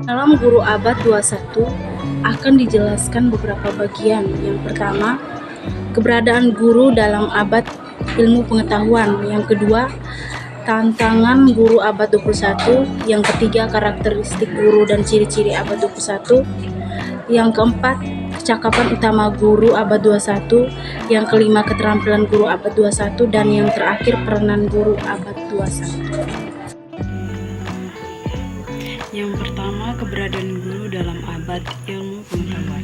Dalam Guru Abad 21 akan dijelaskan beberapa bagian. Yang pertama, keberadaan guru dalam abad ilmu pengetahuan. Yang kedua, tantangan guru abad 21. Yang ketiga, karakteristik guru dan ciri-ciri abad 21. Yang keempat, percakapan utama guru abad 21. Yang kelima, keterampilan guru abad 21. Dan yang terakhir, peranan guru abad 21. Yang pertama, keberadaan guru dalam abad ilmu pengetahuan.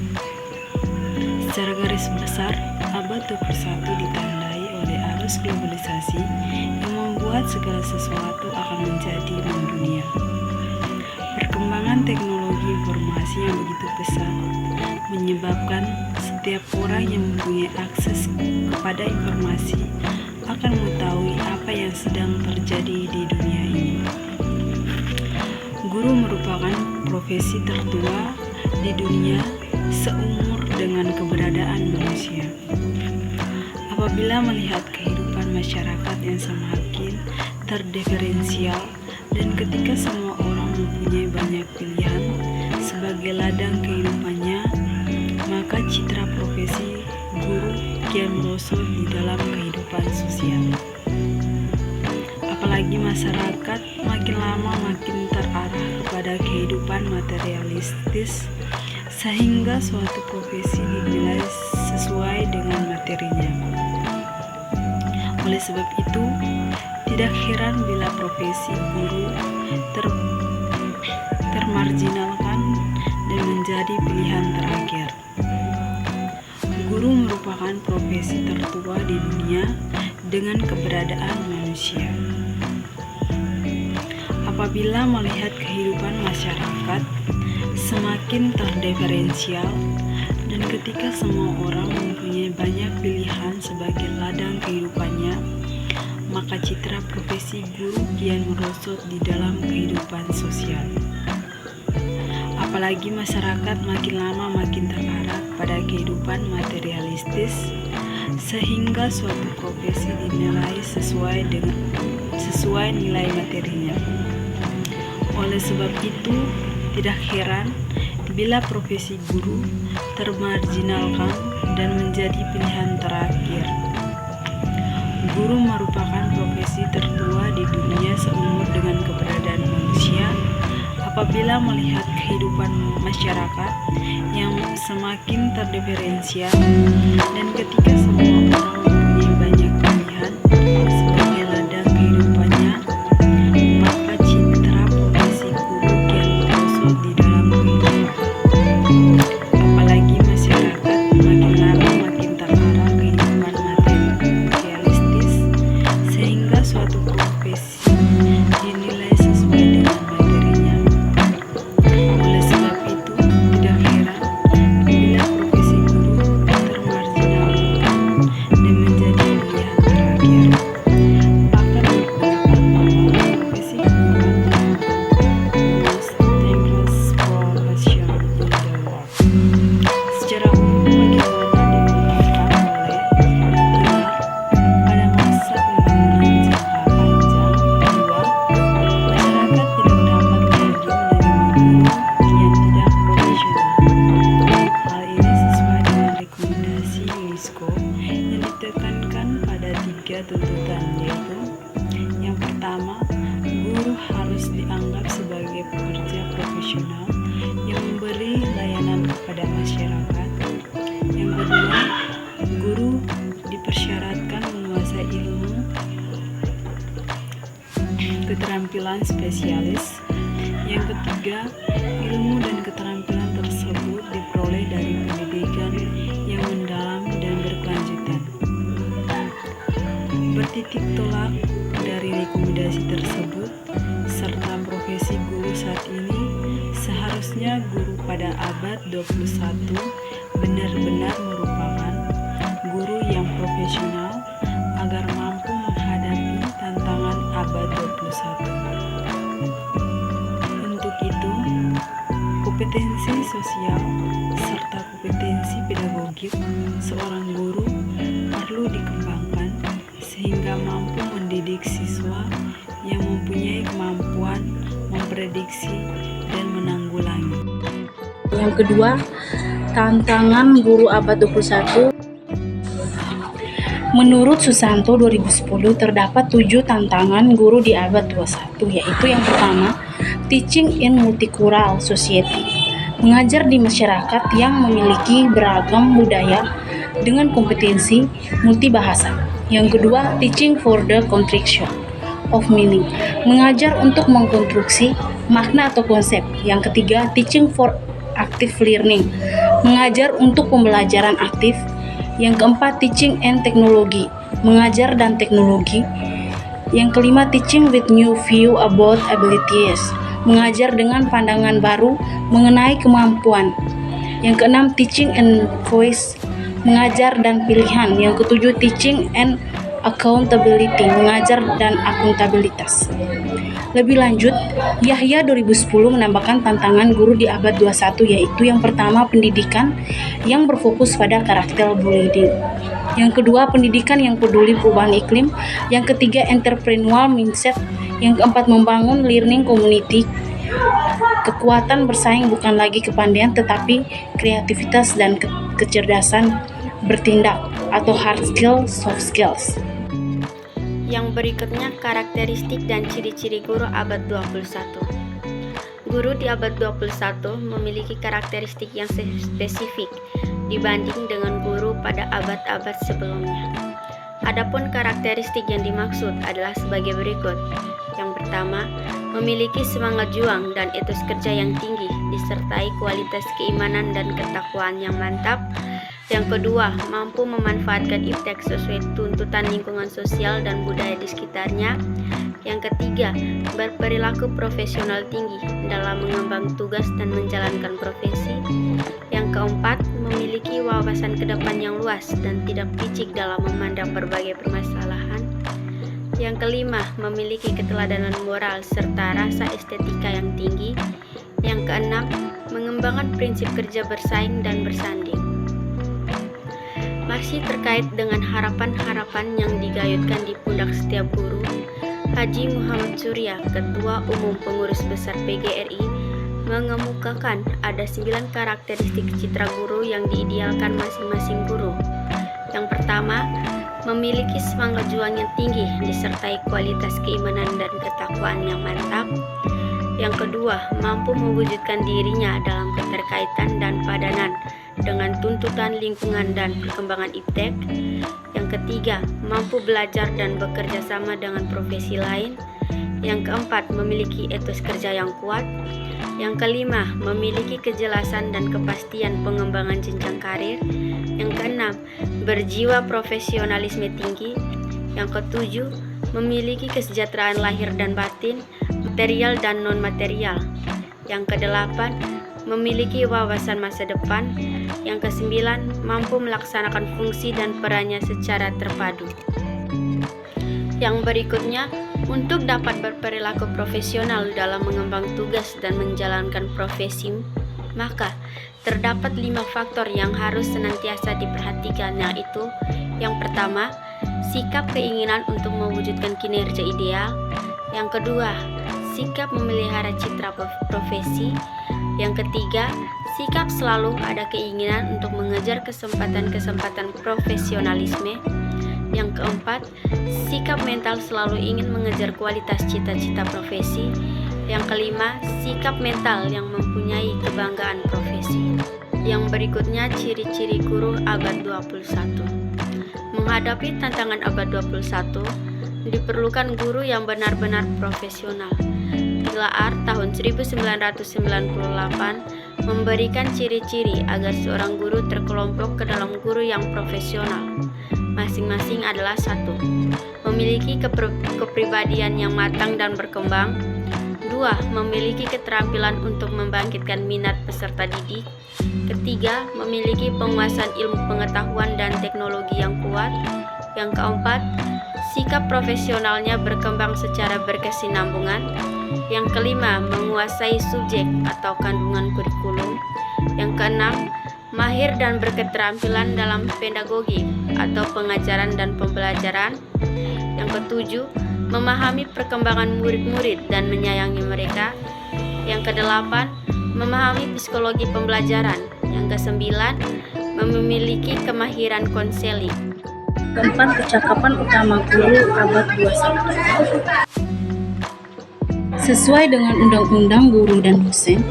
Secara garis besar, abad 21 ditandai oleh arus globalisasi yang membuat segala sesuatu akan menjadi mendunia. Perkembangan teknologi informasi yang begitu pesat menyebabkan setiap orang yang mempunyai akses kepada informasi akan mengetahui apa yang sedang terjadi di dunia ini. Guru merupakan profesi tertua di dunia seumur dengan keberadaan manusia. Apabila melihat kehidupan masyarakat yang semakin terdiferensial dan ketika semua orang mempunyai banyak pilihan sebagai ladang kehidupannya, maka citra profesi guru kian merosot di dalam kehidupan sosial. Apalagi masyarakat makin lama makin terarah kepada kehidupan materialistis, sehingga suatu profesi dinilai sesuai dengan materinya. Oleh sebab itu, tidak heran bila profesi guru termarginalkan dan menjadi pilihan terakhir. Guru merupakan profesi tertua di dunia dengan keberadaan manusia. Apabila melihat kehidupan masyarakat semakin terdiferensial dan ketika semua orang mempunyai banyak pilihan sebagai ladang kehidupannya, maka citra profesi guru kian merosot di dalam kehidupan sosial. Apalagi masyarakat makin lama makin terarah pada kehidupan materialistis, sehingga suatu profesi dinilai sesuai nilai materinya. Oleh sebab itu, tidak heran bila profesi guru termarginalkan dan menjadi pilihan terakhir. Guru merupakan profesi tertua di dunia seumur dengan keberadaan manusia. Apabila melihat kehidupan masyarakat yang semakin terdiferensial dan ketika semua orang mempunyai banyak pilihan sebagai ladang kehidupannya, maka citra profesi guru kian merosot di dalam kehidupan. Apalagi masyarakat makin lama makin terarah kehidupan materialistis, sehingga suatu profesi dinilai sesuai dengan materinya. Oleh sebab itu, tidak heran bila profesi guru termarginalkan dan menjadi pilihan terakhir. Bahkan berpendapat bahwa profesi guru most thankless profession in the world. Secara umum, bagaimana dikembangkan oleh Taylor pada masa pembangunan jangka panjang. Kedua, masyarakat tidak dapat lagi menerima guru yang tidak profesional. Hal ini sesuai dengan rekomendasi UNESCO yang ditekankan pada 3 tuntutan, yaitu: yang pertama, guru harus dianggap sebagai pekerja profesional yang memberi layanan kepada masyarakat. Yang kedua, guru dipersyaratkan menguasai ilmu, keterampilan spesialis. Yang ketiga, ilmu dan keterampilan tersebut diperoleh dari pendidikan yang mendalam dan berkelanjutan. Bertitik tolak dari rekomendasi tersebut serta profesi guru saat ini, seharusnya guru pada abad 21 benar-benar merupakan guru yang profesional agar mampu menghadapi tantangan abad 21. Untuk itu, kompetensi sosial serta kompetensi pedagogik seorang guru perlu dikembangkan sehingga mampu mendidik siswa yang mempunyai kemampuan memprediksi dan menanggulangi Yang kedua, tantangan guru abad 21. Menurut Susanto 2010 terdapat 7 tantangan guru di abad 21, yaitu yang pertama, teaching in multicultural society, mengajar di masyarakat yang memiliki beragam budaya dengan kompetensi multibahasa. Yang kedua, teaching for the construction of meaning, mengajar untuk mengkonstruksi makna atau konsep. Yang ketiga, teaching for active learning, mengajar untuk pembelajaran aktif. Yang keempat, teaching and technology, mengajar dan teknologi. Yang kelima, teaching with new view about abilities, mengajar dengan pandangan baru mengenai kemampuan. Yang keenam, teaching and voice, mengajar dan pilihan. Yang ketujuh, teaching and accountability, mengajar dan akuntabilitas. Lebih lanjut, Yahya 2010 menambahkan tantangan guru di abad 21, yaitu yang pertama, pendidikan yang berfokus pada karakter bullying. Yang kedua, pendidikan yang peduli perubahan iklim. Yang ketiga, entrepreneurial mindset. Yang keempat, membangun learning community. Kekuatan bersaing bukan lagi kepandaian, tetapi kreativitas dan kecerdasan bertindak atau hard skill, soft skills. Yang berikutnya, karakteristik dan ciri-ciri guru abad 21. Guru di abad 21 memiliki karakteristik yang spesifik dibanding dengan guru pada abad-abad sebelumnya. Adapun karakteristik yang dimaksud adalah sebagai berikut. Yang pertama, memiliki semangat juang dan etos kerja yang tinggi, disertai kualitas keimanan dan ketakwaan yang mantap. Yang kedua, mampu memanfaatkan iptek sesuai tuntutan lingkungan sosial dan budaya di sekitarnya. Yang ketiga, berperilaku profesional tinggi dalam mengemban tugas dan menjalankan profesi. Yang keempat, memiliki wawasan ke depan yang luas dan tidak picik dalam memandang berbagai permasalahan. Yang kelima, memiliki keteladanan moral serta rasa estetika yang tinggi. Yang keenam, mengembangkan prinsip kerja bersaing dan bersanding. Masih terkait dengan harapan-harapan yang digayutkan di pundak setiap guru, Haji Muhammad Surya, Ketua Umum Pengurus Besar PGRI, mengemukakan ada 9 karakteristik citra guru yang diidealkan masing-masing guru. Yang pertama, memiliki semangat juang yang tinggi disertai kualitas keimanan dan ketakwaan yang mantap. Yang kedua, mampu mewujudkan dirinya dalam keterkaitan dan padanan dengan tuntutan lingkungan dan perkembangan iptek. Yang ketiga, mampu belajar dan bekerja sama dengan profesi lain. Yang keempat, memiliki etos kerja yang kuat. Yang kelima, memiliki kejelasan dan kepastian pengembangan jenjang karir. Yang keenam, berjiwa profesionalisme tinggi. Yang ketujuh, memiliki kesejahteraan lahir dan batin, material dan non-material. Yang kedelapan, memiliki wawasan masa depan. Yang kesembilan, mampu melaksanakan fungsi dan perannya secara terpadu. Yang berikutnya, untuk dapat berperilaku profesional dalam mengembang tugas dan menjalankan profesi, maka terdapat 5 faktor yang harus senantiasa diperhatikan, yaitu yang pertama, sikap keinginan untuk mewujudkan kinerja ideal. Yang kedua, sikap memelihara citra profesi. Yang ketiga, sikap selalu ada keinginan untuk mengejar kesempatan-kesempatan profesionalisme. Yang keempat, sikap mental selalu ingin mengejar kualitas cita-cita profesi. Yang kelima, sikap mental yang mempunyai kebanggaan profesi. Yang berikutnya, ciri-ciri guru abad 21. Menghadapi tantangan abad 21, diperlukan guru yang benar-benar profesional. Pilaar tahun 1998 memberikan ciri-ciri agar seorang guru terkelompok ke dalam guru yang profesional. Masing-masing adalah 1. Memiliki kepribadian yang matang dan berkembang. 2. Memiliki keterampilan untuk membangkitkan minat peserta didik. Ketiga, memiliki penguasaan ilmu pengetahuan dan teknologi yang kuat. Yang keempat, sikap profesionalnya berkembang secara berkesinambungan. Yang kelima, menguasai subjek atau kandungan kurikulum. Yang keenam, mahir dan berketerampilan dalam pedagogi atau pengajaran dan pembelajaran. Yang ketujuh, memahami perkembangan murid-murid dan menyayangi mereka. Yang kedelapan, memahami psikologi pembelajaran. Yang kesembilan, memiliki kemahiran konseling. Keempat, kecakapan utama guru abad 21. Sesuai dengan undang-undang, guru dan dosen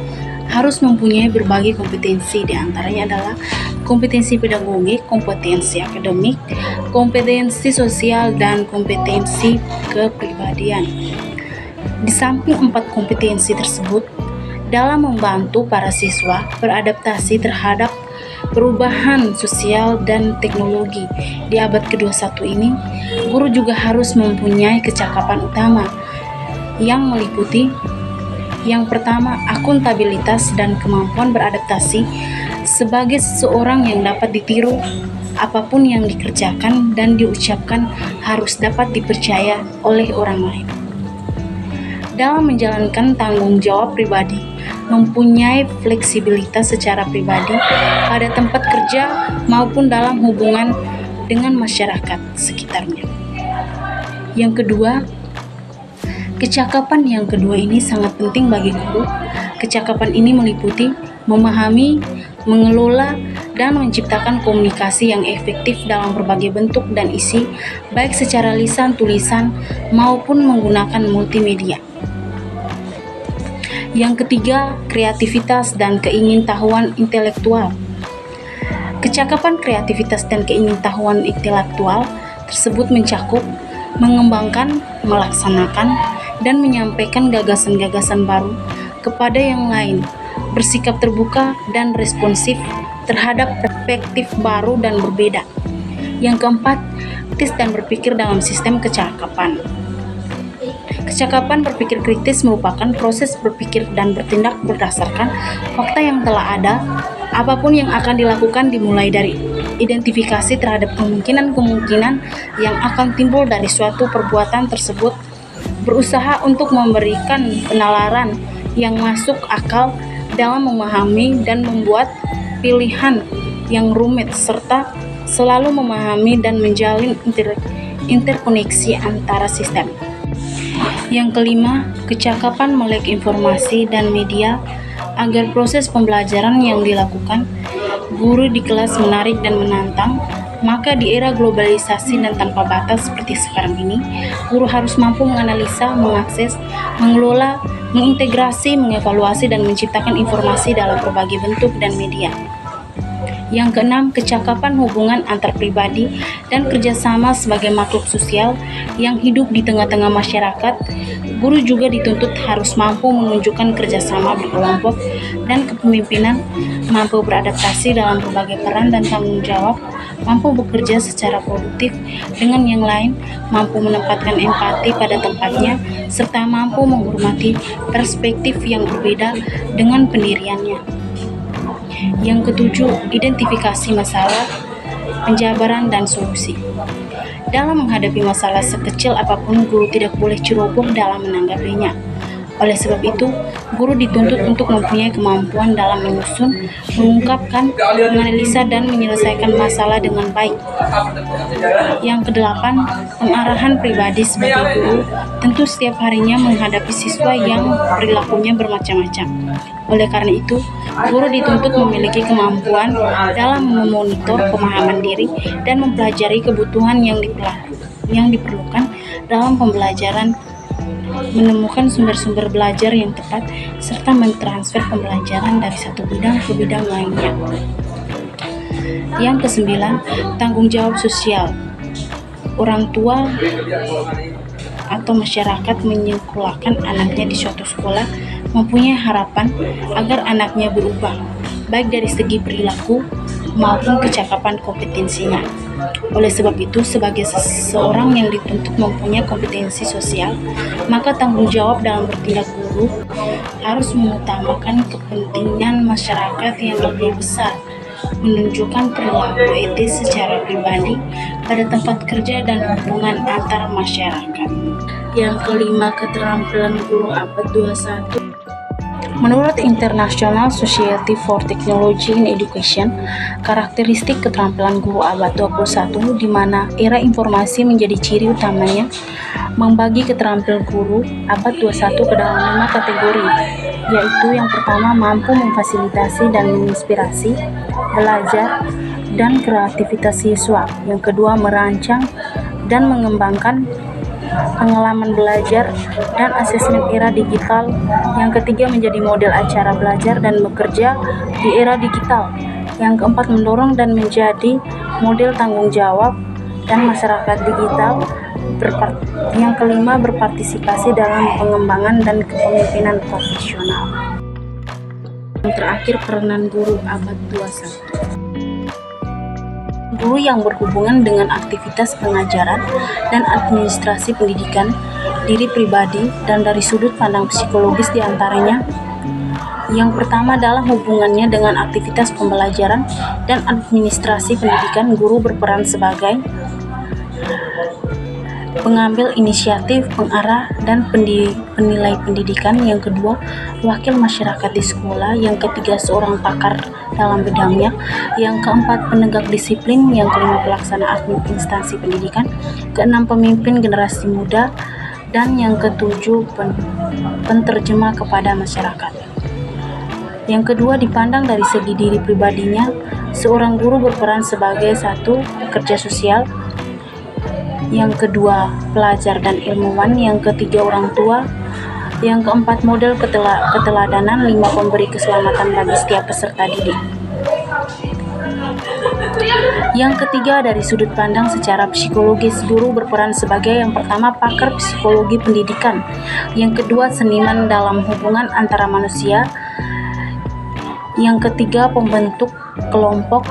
harus mempunyai berbagai kompetensi, di antaranya adalah kompetensi pedagogik, kompetensi akademik, kompetensi sosial, dan kompetensi kepribadian. Di samping 4 kompetensi tersebut, dalam membantu para siswa beradaptasi terhadap perubahan sosial dan teknologi di abad ke-21 ini, guru juga harus mempunyai kecakapan utama yang meliputi: yang pertama, akuntabilitas dan kemampuan beradaptasi sebagai seseorang yang dapat ditiru. Apapun yang dikerjakan dan diucapkan harus dapat dipercaya oleh orang lain. Dalam menjalankan tanggung jawab pribadi, mempunyai fleksibilitas secara pribadi pada tempat kerja maupun dalam hubungan dengan masyarakat sekitarnya. Yang kedua, kecakapan yang kedua ini sangat penting bagi guru. Kecakapan ini meliputi memahami, mengelola, dan menciptakan komunikasi yang efektif dalam berbagai bentuk dan isi, baik secara lisan, tulisan, maupun menggunakan multimedia. Yang ketiga, kreativitas dan keingintahuan intelektual. Kecakapan kreativitas dan keingintahuan intelektual tersebut mencakup mengembangkan, melaksanakan, dan menyampaikan gagasan-gagasan baru kepada yang lain, bersikap terbuka dan responsif terhadap perspektif baru dan berbeda. Yang keempat, kritis dan berpikir dalam sistem kecakapan. Kecakapan berpikir kritis merupakan proses berpikir dan bertindak berdasarkan fakta yang telah ada. Apapun yang akan dilakukan dimulai dari identifikasi terhadap kemungkinan-kemungkinan yang akan timbul dari suatu perbuatan tersebut, berusaha untuk memberikan penalaran yang masuk akal dalam memahami dan membuat pilihan yang rumit, serta selalu memahami dan menjalin interkoneksi antara sistem. Yang kelima, kecakapan melek informasi dan media agar proses pembelajaran yang dilakukan guru di kelas menarik dan menantang. Maka di era globalisasi dan tanpa batas seperti sekarang ini, guru harus mampu menganalisa, mengakses, mengelola, mengintegrasi, mengevaluasi, dan menciptakan informasi dalam berbagai bentuk dan media. Yang keenam, kecakapan hubungan antar pribadi dan kerjasama sebagai makhluk sosial yang hidup di tengah-tengah masyarakat. Guru juga dituntut harus mampu menunjukkan kerjasama berkelompok dan kepemimpinan, mampu beradaptasi dalam berbagai peran dan tanggung jawab, mampu bekerja secara produktif dengan yang lain, mampu menempatkan empati pada tempatnya, serta mampu menghormati perspektif yang berbeda dengan pendiriannya. Yang ketujuh, identifikasi masalah, penjabaran, dan solusi. Dalam menghadapi masalah sekecil apapun, guru tidak boleh ceroboh dalam menanggapinya. Oleh sebab itu, guru dituntut untuk mempunyai kemampuan dalam menyusun, mengungkapkan, menganalisa, dan menyelesaikan masalah dengan baik. Yang kedelapan, pengarahan pribadi sebagai guru tentu setiap harinya menghadapi siswa yang perilakunya bermacam-macam. Oleh karena itu, guru dituntut memiliki kemampuan dalam memonitor pemahaman diri dan mempelajari kebutuhan yang diperlukan dalam pembelajaran, menemukan sumber-sumber belajar yang tepat, serta mentransfer pembelajaran dari satu bidang ke bidang lainnya. Yang kesembilan, tanggung jawab sosial. Orang tua atau masyarakat menyekolahkan anaknya di suatu sekolah mempunyai harapan agar anaknya berubah, baik dari segi perilaku maupun kecakapan kompetensinya. Oleh sebab itu, sebagai seseorang yang dituntut mempunyai kompetensi sosial, maka tanggung jawab dalam bertindak guru harus mengutamakan kepentingan masyarakat yang lebih besar, menunjukkan perilaku etis secara pribadi pada tempat kerja dan hubungan antar masyarakat. Yang kelima, keterampilan guru abad 21. Menurut International Society for Technology in Education, karakteristik keterampilan guru abad 21 di mana era informasi menjadi ciri utamanya, membagi keterampilan guru abad 21 ke dalam 5 kategori, yaitu yang pertama mampu memfasilitasi dan menginspirasi belajar dan kreativitas siswa, yang kedua merancang dan mengembangkan pengalaman belajar dan asesmen era digital, yang ketiga menjadi model acara belajar dan bekerja di era digital, yang keempat mendorong dan menjadi model tanggung jawab dan masyarakat digital, yang kelima berpartisipasi dalam pengembangan dan kepemimpinan profesional. Yang terakhir, peranan guru abad 21. Guru yang berhubungan dengan aktivitas pengajaran dan administrasi pendidikan, diri pribadi, dan dari sudut pandang psikologis diantaranya. Yang pertama adalah hubungannya dengan aktivitas pembelajaran dan administrasi pendidikan. Guru berperan sebagai pengambil inisiatif, pengarah, dan penilai pendidikan. Yang kedua, wakil masyarakat di sekolah. Yang ketiga, seorang pakar dalam bidangnya. Yang keempat, penegak disiplin. Yang kelima, pelaksana instansi pendidikan. Keenam, pemimpin generasi muda. Dan yang ketujuh, penterjemah kepada masyarakat. Yang kedua, dipandang dari segi diri pribadinya, seorang guru berperan sebagai satu, pekerja sosial. Yang kedua, pelajar dan ilmuwan. Yang ketiga, orang tua. Yang keempat, model keteladanan. 5, pemberi keselamatan bagi setiap peserta didik. Yang ketiga, dari sudut pandang secara psikologis, guru berperan sebagai yang pertama, pakar psikologi pendidikan. Yang kedua, seniman dalam hubungan antara manusia. Yang ketiga, pembentuk kelompok.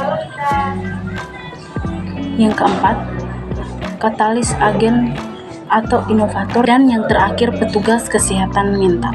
Yang keempat, katalis agen atau inovator, dan yang terakhir petugas kesehatan mental.